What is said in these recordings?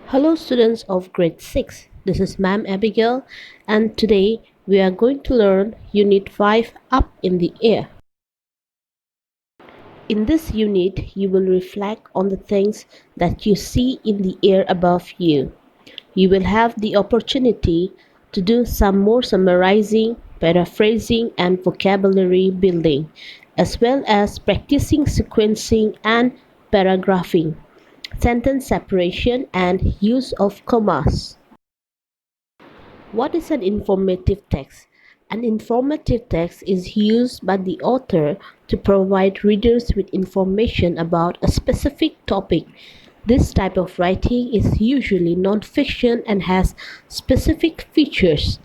Hello, students of grade 6. This is Ma'am Abigail, and today we are going to learn Unit 5 Up in the Air. In this unit, you will reflect on the things that you see in the air above you. You will have the opportunity to do some more summarizing, paraphrasing, and vocabulary building, as well as practicing sequencing and paragraphing, sentence separation, and use of commas. What is an informative text? An informative text is used by the author to provide readers with information about a specific topic. This type of writing is usually non-fiction and has specific features.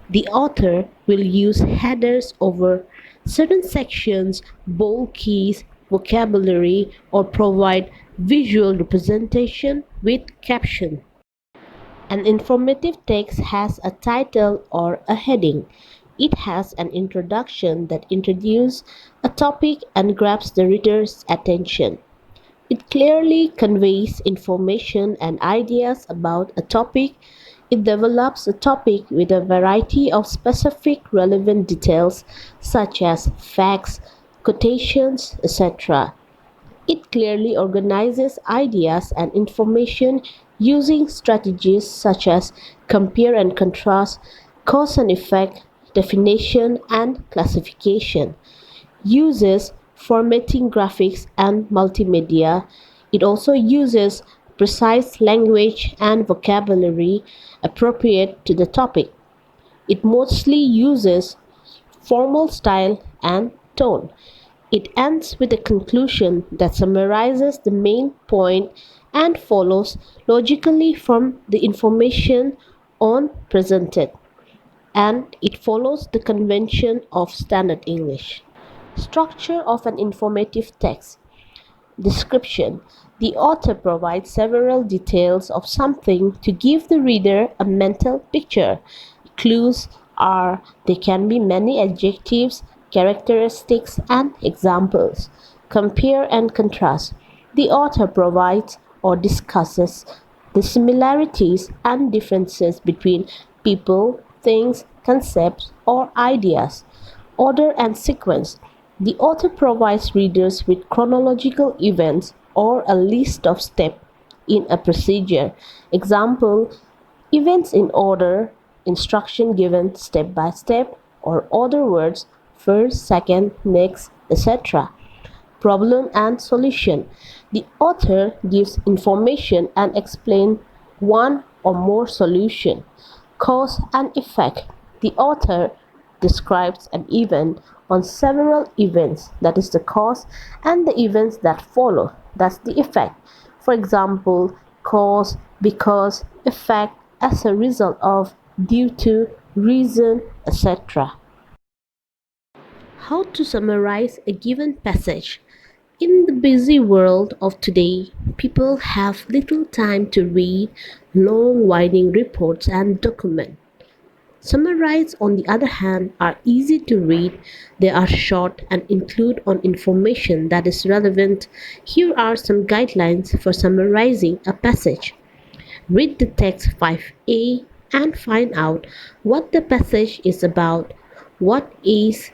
The author will use headers over certain sections, bold keys, vocabulary, or provide visual representation with caption. An informative text has a title or a heading. It has an introduction that introduces a topic and grabs the reader's attention. It clearly conveys information and ideas about a topic. It develops a topic with a variety of specific relevant details such as facts, quotations, etc. It clearly organizes ideas and information using strategies such as compare and contrast, cause and effect, definition, and classification. Uses formatting graphics and multimedia. It also uses precise language and vocabulary appropriate to the topic. It mostly uses formal style and tone. It ends with a conclusion that summarizes the main point and follows logically from the information on presented, and it follows the convention of standard English. Structure of an informative text. Description. The author provides several details of something to give the reader a mental picture. Clues are there can be many adjectives, characteristics, and examples. Compare and contrast. The author provides or discusses the similarities and differences between people, things, concepts, or ideas. Order and sequence. The author provides readers with chronological events or a list of steps in a procedure. Example, events in order, instruction given step by step, or other words, first, second, next, etc. Problem and solution. The author gives information and explains one or more solution. Cause and effect. The author describes an event on several events, that is the cause, and the events that follow, that's the effect. For example, cause, because, effect, as a result of, due to, reason, etc. How to summarize a given passage. In the busy world of today, people have little time to read long, winding reports and documents. Summaries, on the other hand, are easy to read. They are short and include on information that is relevant. Here are some guidelines for summarizing a passage. Read the text 5a and find out what the passage is about, what is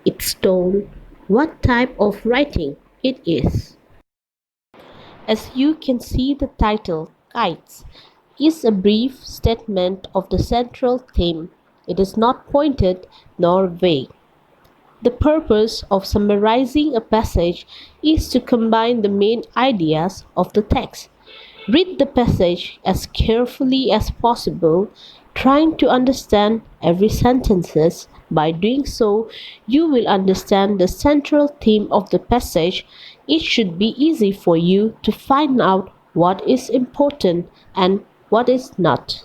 its tone, what type of writing it is. As you can see, the title, Kites, is a brief statement of the central theme. It is not pointed nor vague. The purpose of summarizing a passage is to combine the main ideas of the text. Read the passage as carefully as possible, trying to understand every sentence. By doing so, you will understand the central theme of the passage. It should be easy for you to find out what is important and what is not.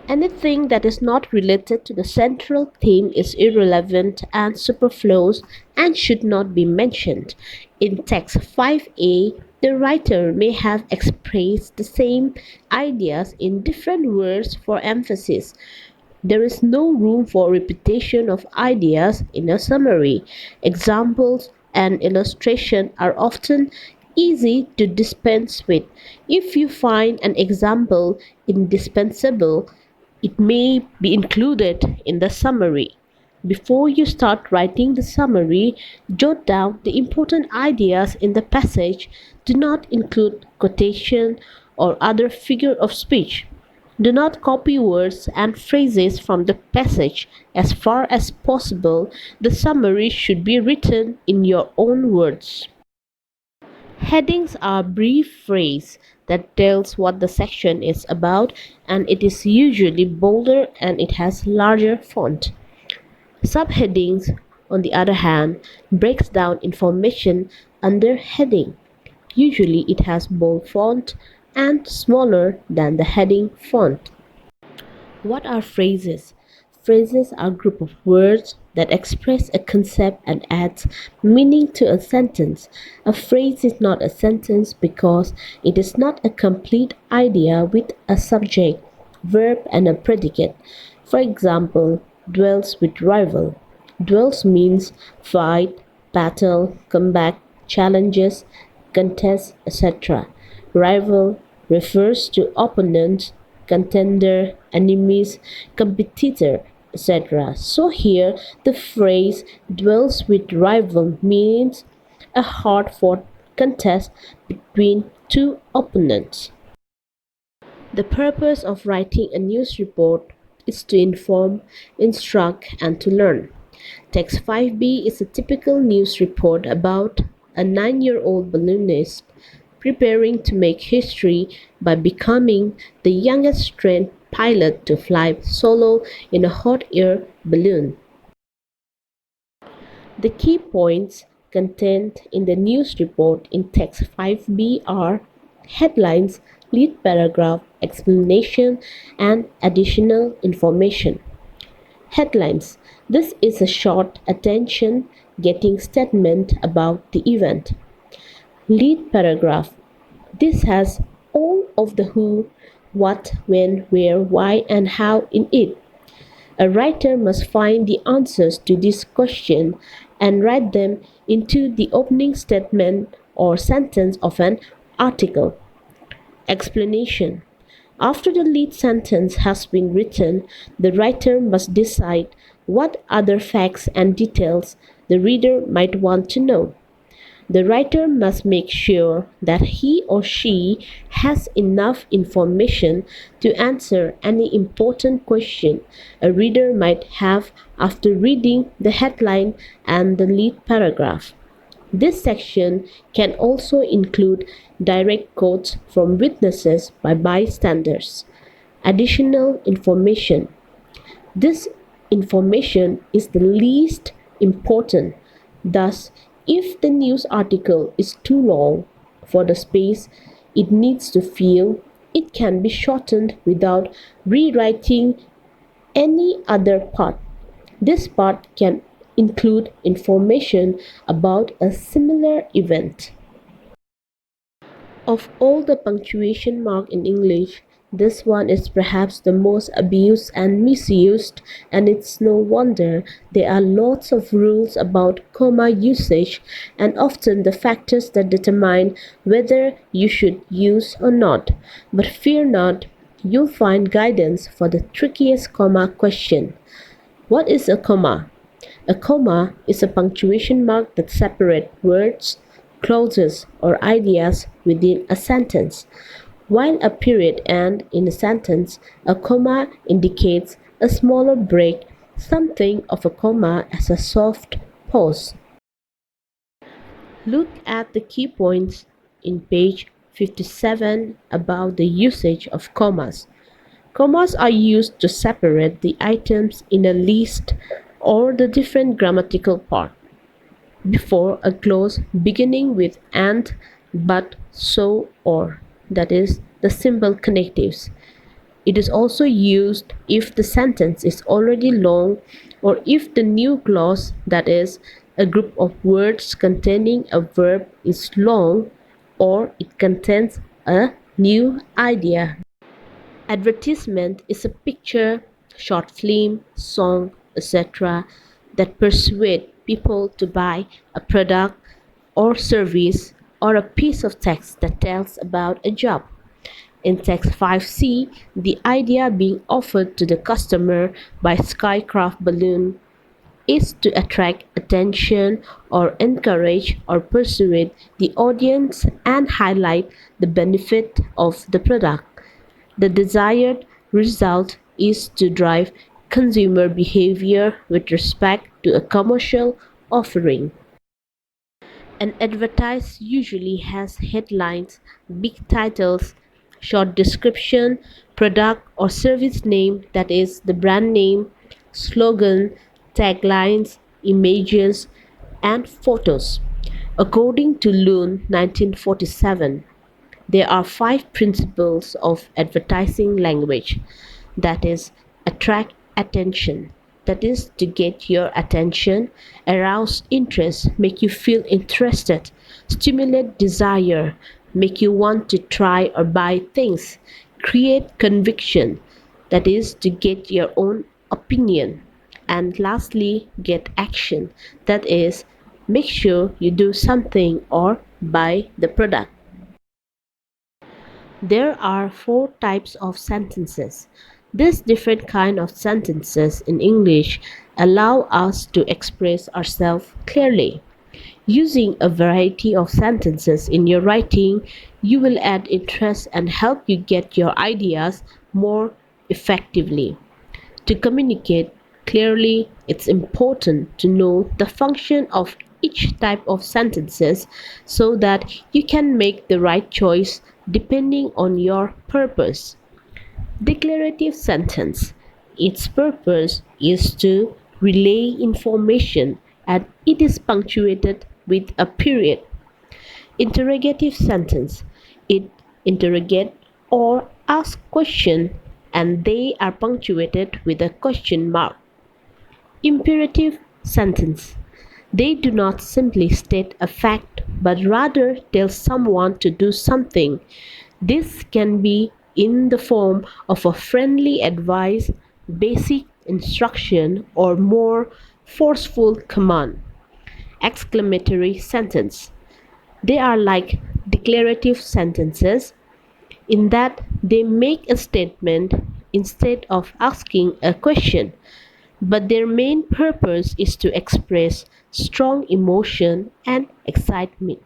Anything that is not related to the central theme is irrelevant and superfluous and should not be mentioned. In text 5a, the writer may have expressed the same ideas in different words for emphasis. There is no room for repetition of ideas in a summary. Examples and illustration are often easy to dispense with. If you find an example indispensable, it may be included in the summary. Before you start writing the summary, jot down the important ideas in the passage. Do not include quotation or other figure of speech. Do not copy words and phrases from the passage. As far as possible, the summary should be written in your own words. Headings are brief phrase that tells what the section is about, and it is usually bolder and it has larger font. Subheadings, on the other hand, breaks down information under heading. Usually it has bold font and smaller than the heading font. What are phrases? Phrases are a group of words that express a concept and adds meaning to a sentence. A phrase is not a sentence because it is not a complete idea with a subject, verb and a predicate. For example, dwells with rival. Dwells means fight, battle, combat, challenges, contest, etc. Rival refers to opponent, contender, enemies, competitor, etc. So here the phrase dwells with rival means a hard fought contest between two opponents. The purpose of writing a news report is to inform, instruct, and to learn. Text 5b is a typical news report about a 9-year-old balloonist preparing to make history by becoming the youngest trained pilot to fly solo in a hot air balloon. The key points contained in the news report in text 5b are headlines, lead paragraph, explanation, and additional information. Headlines. This is a short attention getting statement about the event. Lead paragraph. This has all of the who, what, when, where, why, and how in it. A writer must find the answers to this question and write them into the opening statement or sentence of an article. Explanation. After the lead sentence has been written, the writer must decide what other facts and details the reader might want to know. The writer must make sure that he or she has enough information to answer any important question a reader might have after reading the headline and the lead paragraph. This section can also include direct quotes from witnesses by bystanders. Additional information. This information is the least important. Thus, if the news article is too long for the space it needs to fill, it can be shortened without rewriting any other part. This part can include information about a similar event. Of all the punctuation marks in English, this one is perhaps the most abused and misused, and it's no wonder. There are lots of rules about comma usage and often the factors that determine whether you should use or not. But fear not, you'll find guidance for the trickiest comma question. What is a comma? A comma is a punctuation mark that separates words, clauses, or ideas within a sentence. While a period ends in a sentence, a comma indicates a smaller break, something of a comma as a soft pause. Look at the key points in page 57 about the usage of commas. Commas are used to separate the items in a list or the different grammatical part before a clause beginning with and, but, so, or, that is, the simple connectives. It is also used if the sentence is already long or if the new clause, that is, a group of words containing a verb, is long or it contains a new idea. Advertisement is a picture, short film, song, etc. that persuade people to buy a product or service or a piece of text that tells about a job. In text 5C, the idea being offered to the customer by Skycraft Balloon is to attract attention or encourage or persuade the audience and highlight the benefit of the product. The desired result is to drive consumer behavior with respect to a commercial offering. An advertise usually has headlines, big titles, short description, product or service name that is the brand name, slogan, taglines, images, and photos. According to Loon 1947, there are five principles of advertising language, that is, attract attention, that is, to get your attention, arouse interest, make you feel interested, stimulate desire, make you want to try or buy things, create conviction, that is, to get your own opinion, and lastly, get action, that is, make sure you do something or buy the product. There are four types of sentences. These different kind of sentences in English allow us to express ourselves clearly. Using a variety of sentences in your writing, you will add interest and help you get your ideas more effectively. To communicate clearly, it's important to know the function of each type of sentences so that you can make the right choice depending on your purpose. Declarative sentence. Its purpose is to relay information and it is punctuated with a period. Interrogative sentence. It interrogate or ask question and they are punctuated with a question mark. Imperative sentence. They do not simply state a fact but rather tell someone to do something. This can be in the form of a friendly advice, basic instruction, or more forceful command. Exclamatory sentence. They are like declarative sentences in that they make a statement instead of asking a question, but their main purpose is to express strong emotion and excitement.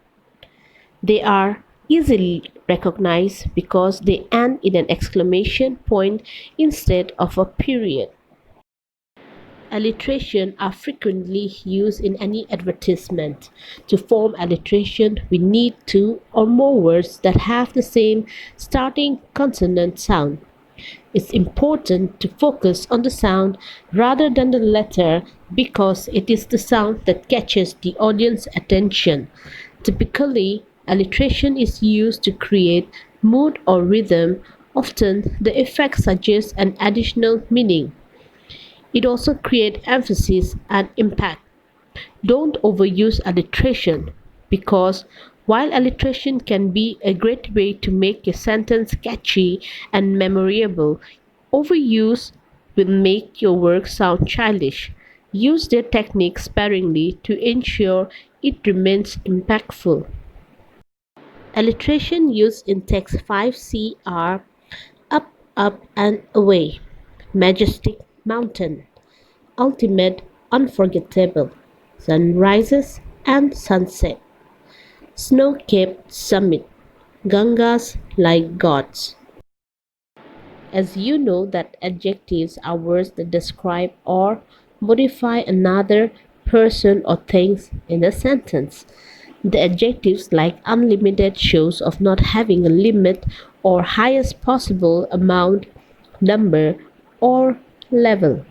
They are easily recognized because they end in an exclamation point instead of a period. Alliteration are frequently used in any advertisement. To form alliteration, we need two or more words that have the same starting consonant sound. It's important to focus on the sound rather than the letter because it is the sound that catches the audience's attention. Typically, alliteration is used to create mood or rhythm. Often, the effect suggests an additional meaning. It also creates emphasis and impact. Don't overuse alliteration because while alliteration can be a great way to make your sentence catchy and memorable, overuse will make your work sound childish. Use their technique sparingly to ensure it remains impactful. Alliteration used in text 5C are up, up, and away, majestic mountain, ultimate, unforgettable, sunrises and sunset, snow-capped summit, Gangas like gods. As you know that adjectives are words that describe or modify another person or things in a sentence. The adjectives like unlimited shows of not having a limit or highest possible amount, number, or level.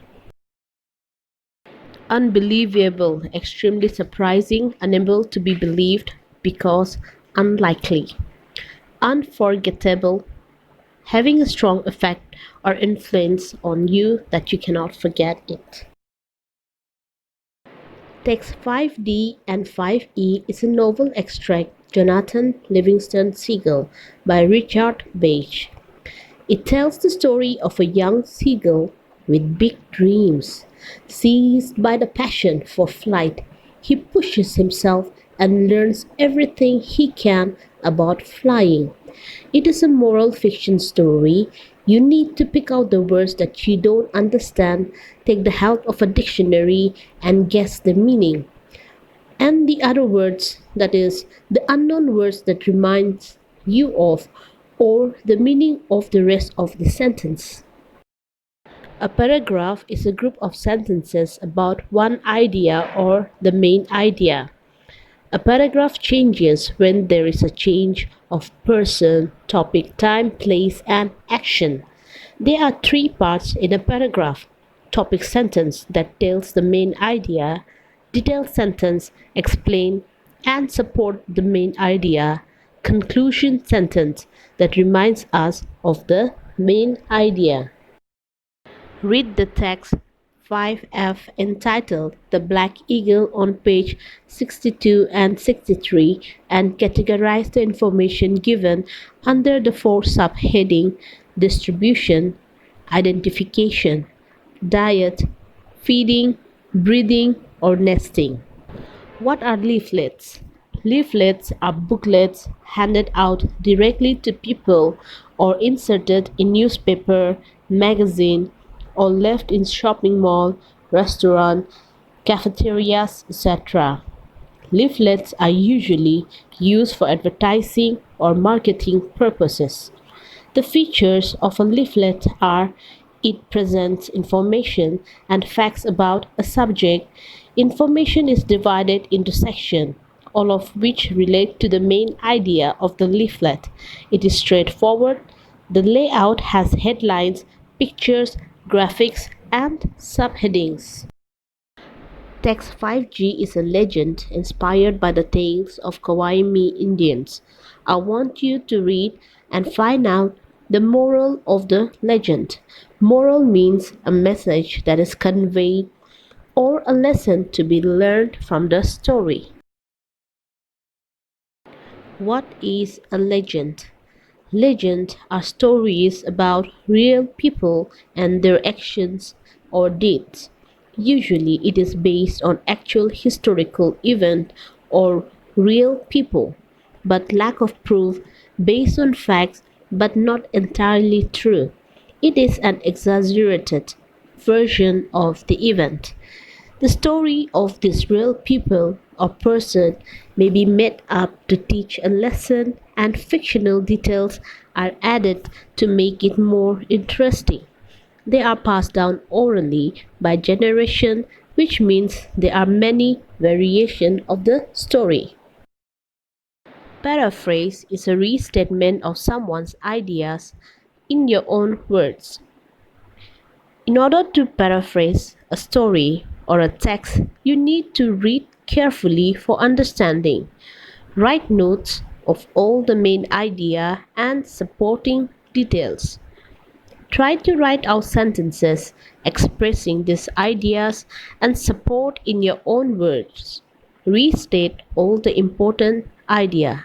Unbelievable, extremely surprising, unable to be believed because unlikely. Unforgettable, having a strong effect or influence on you that you cannot forget it. Text 5D and 5E is a novel extract Jonathan Livingston Seagull by Richard Bage. It tells the story of a young seagull with big dreams. Seized by the passion for flight, he pushes himself and learns everything he can about flying. It is a moral fiction story. You need to pick out the words that you don't understand, take the help of a dictionary, and guess the meaning. And the other words, that is, the unknown words that reminds you of, or the meaning of the rest of the sentence. A paragraph is a group of sentences about one idea or the main idea. A paragraph changes when there is a change of person, topic, time, place, and action. There are three parts in a paragraph: topic sentence that tells the main idea, detailed sentence explain and support the main idea, conclusion sentence that reminds us of the main idea. Read the text 5F entitled "The Black Eagle" on page 62 and 63 and categorize the information given under the four subheading distribution, identification, diet, feeding, breeding, or nesting. What are leaflets? Leaflets are booklets handed out directly to people or inserted in newspaper, magazine, or left in shopping mall, restaurant, cafeterias, etc. Leaflets are usually used for advertising or marketing purposes. The features of a leaflet are: it presents information and facts about a subject. Information is divided into sections, all of which relate to the main idea of the leaflet. It is straightforward. The layout has headlines, pictures, graphics, and subheadings. Text 5G is a legend inspired by the tales of Kawaii Indians. I want you to read and find out the moral of the legend. Moral means a message that is conveyed or a lesson to be learned from the story. What is a legend? Legends are stories about real people and their actions or deeds. Usually it is based on actual historical event or real people, but lack of proof, based on facts but not entirely true. It is an exaggerated version of the event. The story of these real people or person may be made up to teach a lesson, and fictional details are added to make it more interesting. They are passed down orally by generation, which means there are many variations of the story. Paraphrase is a restatement of someone's ideas in your own words. In order to paraphrase a story or a text, you need to read carefully for understanding. Write notes of all the main idea and supporting details. Try to write out sentences expressing these ideas and support in your own words. Restate all the important idea.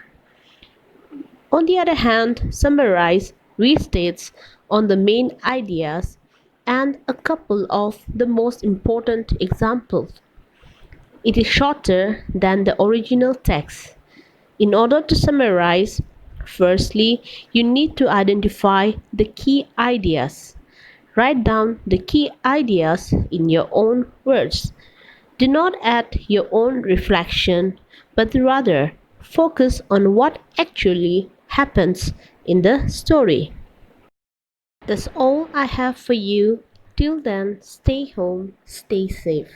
On the other hand, summarize, restates on the main ideas and a couple of the most important examples. It is shorter than the original text. In order to summarize, firstly, you need to identify the key ideas. Write down the key ideas in your own words. Do not add your own reflection, but rather focus on what actually happens in the story. That's all I have for you. Till then, stay home, stay safe.